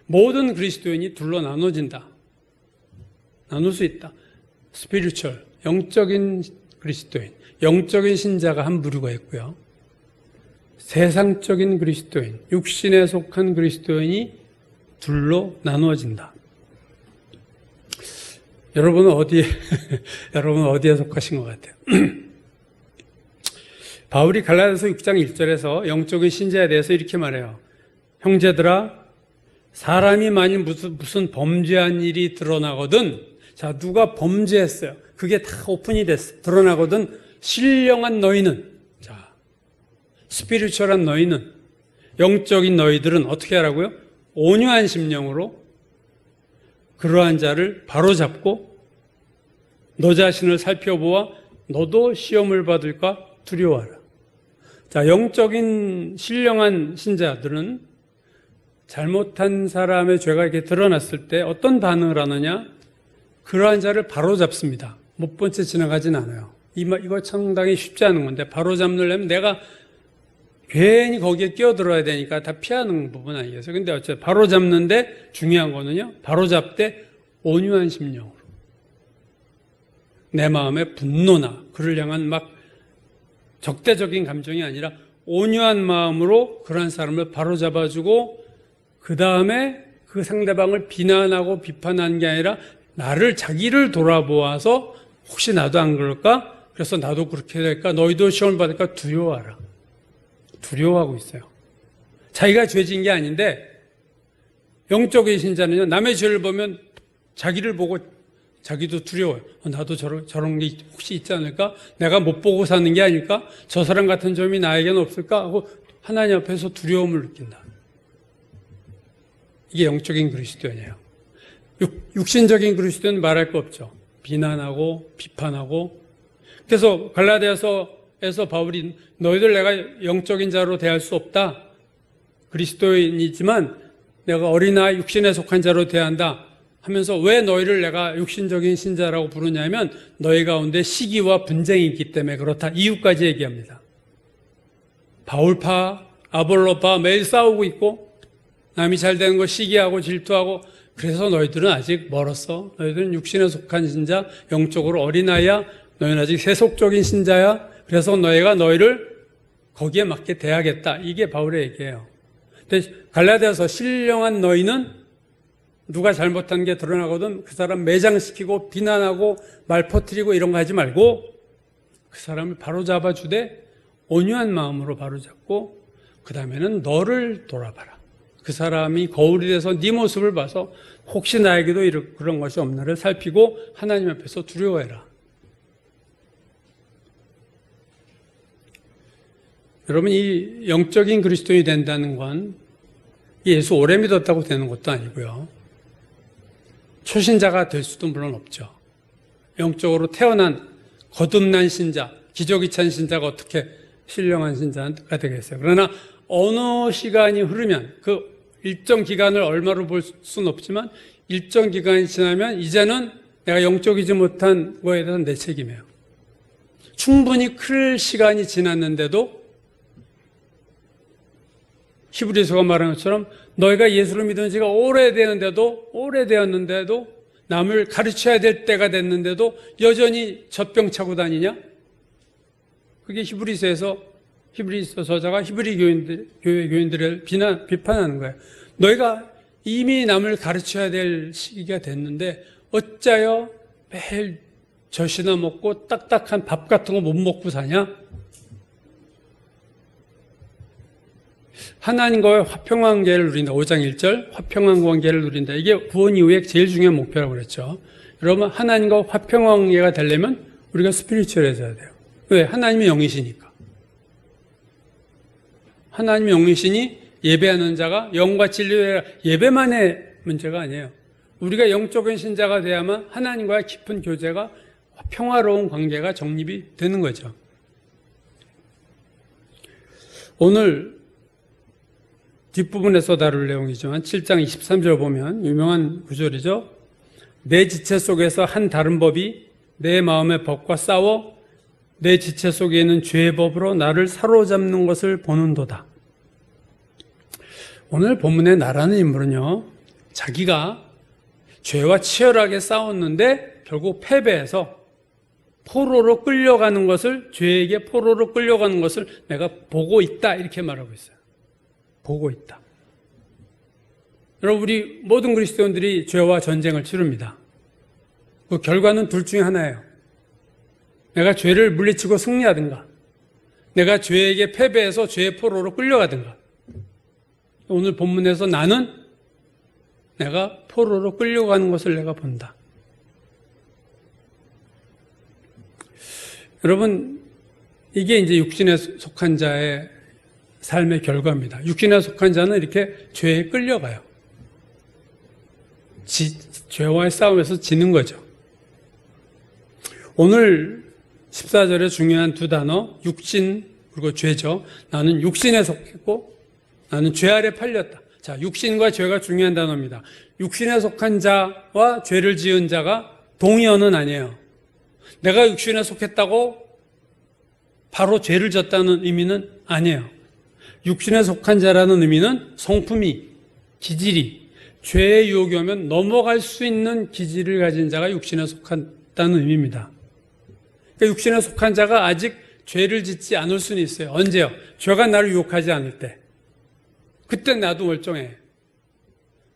모든 그리스도인이 둘로 나눠진다. 나눌 수 있다. 스피리추얼, 영적인 그리스도인, 영적인 신자가 한 부류가 있고요. 세상적인 그리스도인, 육신에 속한 그리스도인이 둘로 나누어진다. 여러분은 어디에 속하신 것 같아요? 바울이 갈라디아서 6장 1절에서 영적인 신자에 대해서 이렇게 말해요. 형제들아, 사람이 만일 무슨 범죄한 일이 드러나거든, 자, 누가 범죄했어요. 그게 다 오픈이 됐어. 드러나거든, 신령한 너희는, 자, 스피리추얼한 너희는, 영적인 너희들은 어떻게 하라고요? 온유한 심령으로 그러한 자를 바로잡고 너 자신을 살펴보아 너도 시험을 받을까 두려워하라. 자, 영적인 신령한 신자들은 잘못한 사람의 죄가 이렇게 드러났을 때 어떤 반응을 하느냐? 그러한 자를 바로잡습니다. 못 본 채 지나가진 않아요. 이거 상당히 쉽지 않은 건데 바로잡으려면 내가 괜히 거기에 끼어들어야 되니까 다 피하는 부분 아니겠어요? 근데 어쨌든 바로 잡는데 중요한 거는요, 바로 잡되 온유한 심령으로. 내 마음의 분노나 그를 향한 막 적대적인 감정이 아니라 온유한 마음으로 그런 사람을 바로 잡아주고 그 다음에 그 상대방을 비난하고 비판하는 게 아니라 자기를 돌아보아서 혹시 나도 안 그럴까? 그래서 나도 그렇게 될까? 너희도 시험을 받을까? 두려워하라. 두려워하고 있어요. 자기가 죄진 게 아닌데 영적인 신자는요, 남의 죄를 보면 자기를 보고 자기도 두려워요. 나도 저런 게 혹시 있지 않을까? 내가 못 보고 사는 게 아닐까? 저 사람 같은 점이 나에게는 없을까? 하고 하나님 앞에서 두려움을 느낀다. 이게 영적인 그리스도인이에요. 육신적인 그리스도는 말할 거 없죠. 비난하고 비판하고. 그래서 갈라디아서에서 바울이 너희들 내가 영적인 자로 대할 수 없다. 그리스도인이지만 내가 어린아이 육신에 속한 자로 대한다 하면서 왜 너희를 내가 육신적인 신자라고 부르냐면 너희 가운데 시기와 분쟁이 있기 때문에 그렇다. 이유까지 얘기합니다. 바울파, 아볼로파 매일 싸우고 있고 남이 잘 되는 거 시기하고 질투하고 그래서 너희들은 아직 멀었어. 너희들은 육신에 속한 신자, 영적으로 어린아이야. 너희는 아직 세속적인 신자야. 그래서 너희를 거기에 맞게 대하겠다. 이게 바울의 얘기예요. 근데 갈라디아서 신령한 너희는 누가 잘못한 게 드러나거든 그 사람 매장시키고 비난하고 말 퍼뜨리고 이런 거 하지 말고 그 사람을 바로잡아 주되 온유한 마음으로 바로잡고 그 다음에는 너를 돌아봐라. 그 사람이 거울이 돼서 네 모습을 봐서 혹시 나에게도 그런 것이 없나를 살피고 하나님 앞에서 두려워해라. 여러분, 이 영적인 그리스도인이 된다는 건 예수 오래 믿었다고 되는 것도 아니고요. 초신자가 될 수도 물론 없죠. 영적으로 태어난 거듭난 신자, 기적이 찬 신자가 어떻게 신령한 신자가 되겠어요. 그러나 어느 시간이 흐르면 그 일정 기간을 얼마로 볼 수는 없지만 일정 기간이 지나면 이제는 내가 영적이지 못한 거에 대해서 내 책임이에요. 충분히 클 시간이 지났는데도 히브리서가 말하는 것처럼 너희가 예수를 믿은 지가 오래되었는데도 남을 가르쳐야 될 때가 됐는데도 여전히 젖병 차고 다니냐? 그게 히브리서 저자가 히브리 교회 교인들을 비판하는 거예요. 너희가 이미 남을 가르쳐야 될 시기가 됐는데 어짜여 매일 젖이나 먹고 딱딱한 밥 같은 거 못 먹고 사냐? 하나님과의 화평한 관계를 누린다. 5장 1절 화평한 관계를 누린다. 이게 구원 이후에 제일 중요한 목표라고 그랬죠. 여러분 하나님과 화평한 관계가 되려면 우리가 스피리추얼해져야 돼요. 왜? 하나님이 영이시니까. 하나님이 영이시니 예배하는 자가 영과 진리의 예배만의 문제가 아니에요. 우리가 영적인 신자가 돼야만 하나님과의 깊은 교제가 평화로운 관계가 정립이 되는 거죠. 오늘 뒷부분에서 다룰 내용이지만 7장 23절 보면 유명한 구절이죠. 내 지체 속에서 한 다른 법이 내 마음의 법과 싸워 내 지체 속에 있는 죄의 법으로 나를 사로잡는 것을 보는도다. 오늘 본문의 나라는 인물은요, 자기가 죄와 치열하게 싸웠는데 결국 패배해서 포로로 끌려가는 것을, 죄에게 포로로 끌려가는 것을 내가 보고 있다 이렇게 말하고 있어요. 보고 있다. 여러분, 우리 모든 그리스도인들이 죄와 전쟁을 치릅니다. 그 결과는 둘 중에 하나예요. 내가 죄를 물리치고 승리하든가, 내가 죄에게 패배해서 죄의 포로로 끌려가든가. 오늘 본문에서 나는 내가 포로로 끌려가는 것을 내가 본다. 여러분, 이게 이제 육신에 속한 자의 삶의 결과입니다. 육신에 속한 자는 이렇게 죄에 끌려가요. 죄와의 싸움에서 지는 거죠. 오늘 14절에 중요한 두 단어, 육신 그리고 죄죠. 나는 육신에 속했고 나는 죄 아래 팔렸다. 자, 육신과 죄가 중요한 단어입니다. 육신에 속한 자와 죄를 지은 자가 동의어는 아니에요. 내가 육신에 속했다고 바로 죄를 졌다는 의미는 아니에요. 육신에 속한 자라는 의미는 성품이, 기질이 죄의 유혹이 오면 넘어갈 수 있는 기질을 가진 자가 육신에 속한다는 의미입니다. 그러니까 육신에 속한 자가 아직 죄를 짓지 않을 수는 있어요. 언제요? 죄가 나를 유혹하지 않을 때. 그때 나도 멀쩡해.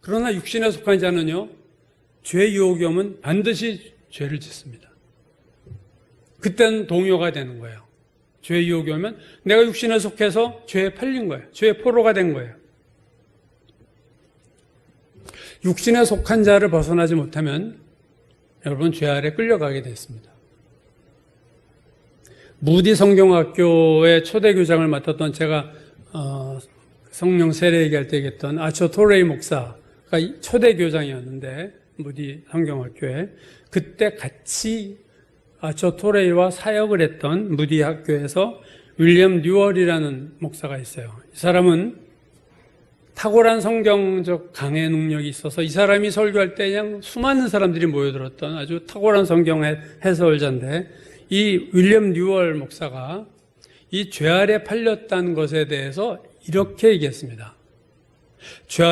그러나 육신에 속한 자는요, 죄 유혹이 오면 반드시 죄를 짓습니다. 그때는 동요가 되는 거예요. 죄 유혹이 오면 내가 육신에 속해서 죄에 팔린 거예요. 죄의 포로가 된 거예요. 육신에 속한 자를 벗어나지 못하면 여러분 죄 아래 끌려가게 됐습니다. 무디 성경학교의 초대 교장을 맡았던 제가 성령 세례 얘기할 때 얘기했던 아처 토레이 목사가 초대 교장이었는데 무디 성경학교에 그때 같이 아처 토레이와 사역을 했던 무디 학교에서 윌리엄 뉴얼이라는 목사가 있어요. 이 사람은 탁월한 성경적 강해 능력이 있어서 이 사람이 설교할 때 그냥 수많은 사람들이 모여들었던 아주 탁월한 성경 해설자인데 이 윌리엄 뉴얼 목사가 이 죄 아래 팔렸다는 것에 대해서 이렇게 얘기했습니다. 죄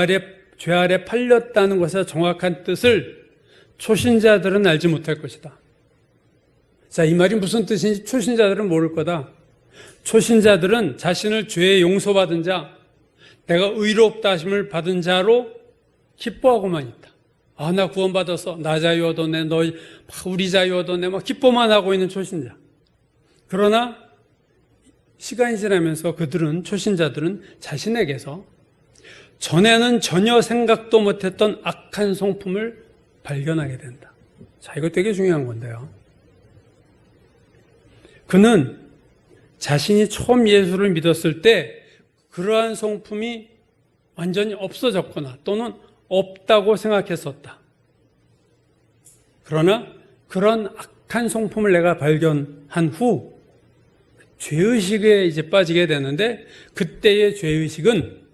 아래 팔렸다는 것의 정확한 뜻을 초신자들은 알지 못할 것이다. 자, 이 말이 무슨 뜻인지 초신자들은 모를 거다. 초신자들은 자신을 죄에 용서받은 자, 내가 의롭다 하심을 받은 자로 기뻐하고만 있다. 아, 나 구원받았어. 나 자유 얻었네. 너희 우리 자유 얻었네. 막 기뻐만 하고 있는 초신자. 그러나 시간이 지나면서 그들은 초신자들은 자신에게서 전에는 전혀 생각도 못했던 악한 성품을 발견하게 된다. 자, 이거 되게 중요한 건데요. 그는 자신이 처음 예수를 믿었을 때 그러한 성품이 완전히 없어졌거나 또는 없다고 생각했었다. 그러나 그런 악한 성품을 내가 발견한 후 죄의식에 이제 빠지게 되는데 그때의 죄의식은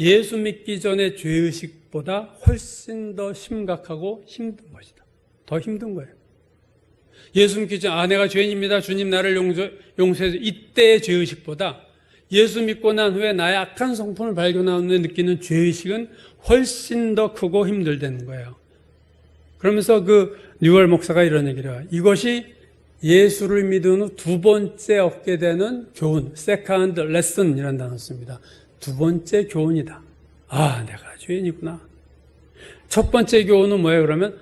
예수 믿기 전의 죄의식보다 훨씬 더 심각하고 힘든 것이다. 더 힘든 거예요. 예수 믿기 전, 내가 죄인입니다. 주님 나를 용서해서 이때의 죄의식보다 예수 믿고 난 후에 나의 악한 성품을 발견한 후에 느끼는 죄의식은 훨씬 더 크고 힘들다는 거예요. 그러면서 그 뉴얼 목사가 이런 얘기를 해요. 이것이 예수를 믿은 후 두 번째 얻게 되는 교훈, 세컨드 레슨이라는 단어 씁니다. 두 번째 교훈이다. 아, 내가 죄인이구나. 첫 번째 교훈은 뭐예요? 그러면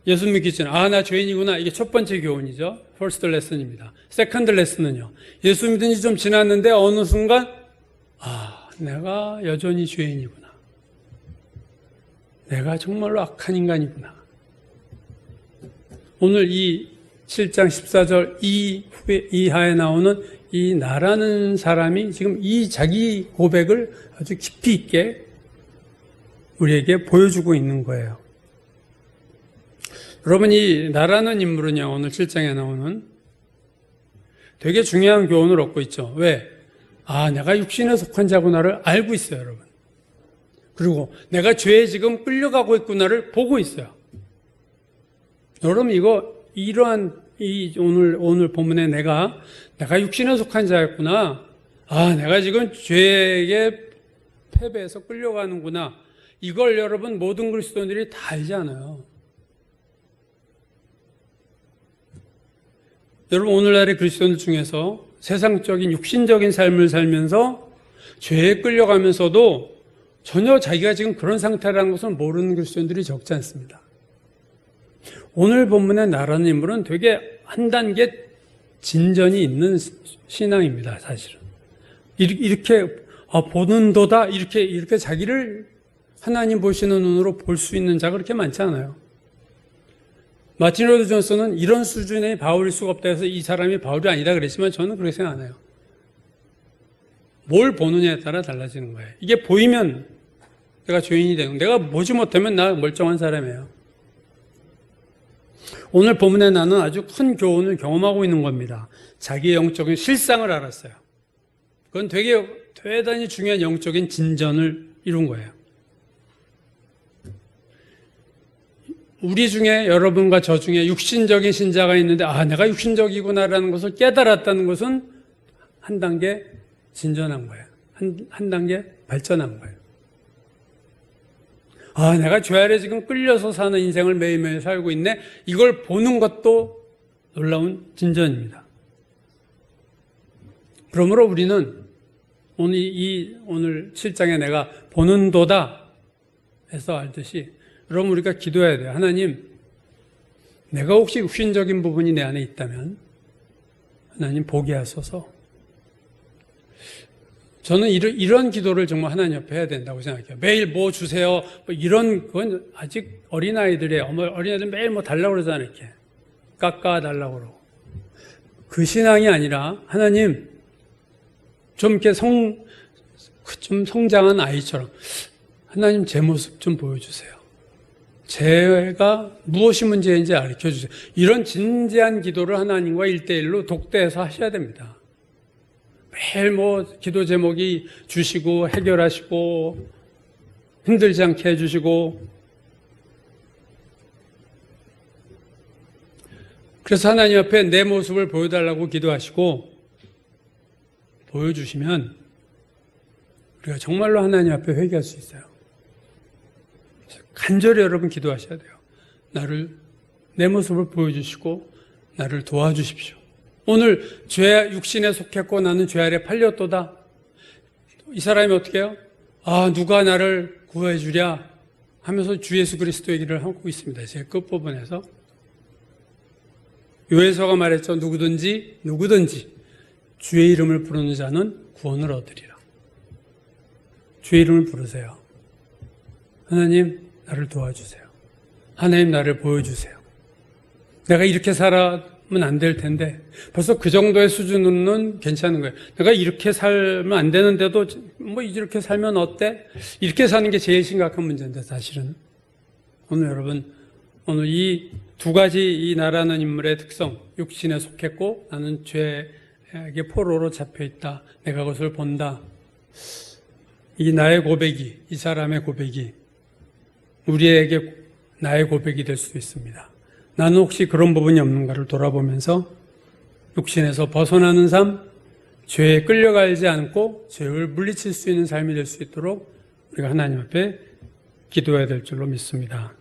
예수 믿기 전에 나 죄인이구나. 이게 첫 번째 교훈이죠. 퍼스트 레슨입니다. 세컨드 레슨은요. 예수 믿은 지 좀 지났는데 어느 순간 내가 여전히 죄인이구나. 내가 정말로 악한 인간이구나. 오늘 이 7장 14절 이하에 나오는 이 나라는 사람이 지금 이 자기 고백을 아주 깊이 있게 우리에게 보여주고 있는 거예요. 여러분, 이 나라는 인물은요, 오늘 7장에 나오는 되게 중요한 교훈을 얻고 있죠. 왜? 내가 육신에 속한 자구나를 알고 있어요, 여러분. 그리고 내가 죄에 지금 끌려가고 있구나를 보고 있어요. 여러분, 이러한 오늘 본문에 내가 육신에 속한 자였구나. 내가 지금 죄에 패배해서 끌려가는구나. 이걸 여러분 모든 그리스도인들이 다 알지 않아요. 여러분, 오늘날의 그리스도인들 중에서 세상적인 육신적인 삶을 살면서 죄에 끌려가면서도 전혀 자기가 지금 그런 상태라는 것을 모르는 그리스도인들이 적지 않습니다. 오늘 본문의 나라는 인물은 되게 한 단계 진전이 있는 신앙입니다, 사실은. 이렇게 보는도다 이렇게 자기를 하나님 보시는 눈으로 볼 수 있는 자가 그렇게 많지 않아요. 마틴 로이드 존슨은 이런 수준의 바울일 수가 없다 해서 이 사람이 바울이 아니다 그랬지만 저는 그렇게 생각 안 해요. 뭘 보느냐에 따라 달라지는 거예요. 이게 보이면 내가 죄인이 되고 내가 보지 못하면 나 멀쩡한 사람이에요. 오늘 본문에 나는 아주 큰 교훈을 경험하고 있는 겁니다. 자기의 영적인 실상을 알았어요. 그건 되게 대단히 중요한 영적인 진전을 이룬 거예요. 우리 중에 여러분과 저 중에 육신적인 신자가 있는데 내가 육신적이구나라는 것을 깨달았다는 것은 한 단계 진전한 거예요. 한 단계 발전한 거예요. 내가 죄 아래 지금 끌려서 사는 인생을 매일매일 살고 있네. 이걸 보는 것도 놀라운 진전입니다. 그러므로 우리는 오늘 7장에 내가 보는도다. 알듯이 여러분 우리가 기도해야 돼요. 하나님, 내가 혹시 육신적인 부분이 내 안에 있다면 하나님 보게 하소서. 저는 이런 기도를 정말 하나님 옆에 해야 된다고 생각해요. 매일 뭐 주세요. 뭐 이런 건 아직 어린아이들의 어린아이들 매일 뭐 달라고 그러잖아요. 이렇게 깎아 달라고 그러고. 그 신앙이 아니라 하나님 좀 이렇게 좀 성장한 아이처럼 하나님 제 모습 좀 보여주세요. 제가 무엇이 문제인지 가르쳐 주세요. 이런 진지한 기도를 하나님과 1대1로 독대해서 하셔야 됩니다. 매일 뭐 기도 제목이 주시고 해결하시고 힘들지 않게 해주시고, 그래서 하나님 앞에 내 모습을 보여달라고 기도하시고 보여주시면 우리가 정말로 하나님 앞에 회개할 수 있어요. 간절히 여러분 기도하셔야 돼요. 내 모습을 보여주시고 나를 도와주십시오. 오늘 죄 육신에 속했고 나는 죄 아래 팔렸도다. 이 사람이 어떻게 해요? 누가 나를 구해 주랴 하면서 주 예수 그리스도 얘기를 하고 있습니다. 제 끝부분에서 요에서가 말했죠. 누구든지 주의 이름을 부르는 자는 구원을 얻으리라. 주의 이름을 부르세요. 하나님 나를 도와주세요. 하나님 나를 보여주세요. 내가 이렇게 살아면 안 될 텐데 벌써 그 정도의 수준으로는 괜찮은 거예요. 내가 이렇게 살면 안 되는데도 뭐 이렇게 살면 어때? 이렇게 사는 게 제일 심각한 문제인데 사실은 오늘 여러분 오늘 이 두 가지 이 나라는 인물의 특성, 육신에 속했고 나는 죄에게 포로로 잡혀있다. 내가 그것을 본다. 이 나의 고백이, 이 사람의 고백이 우리에게 나의 고백이 될 수도 있습니다. 나는 혹시 그런 부분이 없는가를 돌아보면서 육신에서 벗어나는 삶, 죄에 끌려가지 않고 죄를 물리칠 수 있는 삶이 될 수 있도록 우리가 하나님 앞에 기도해야 될 줄로 믿습니다.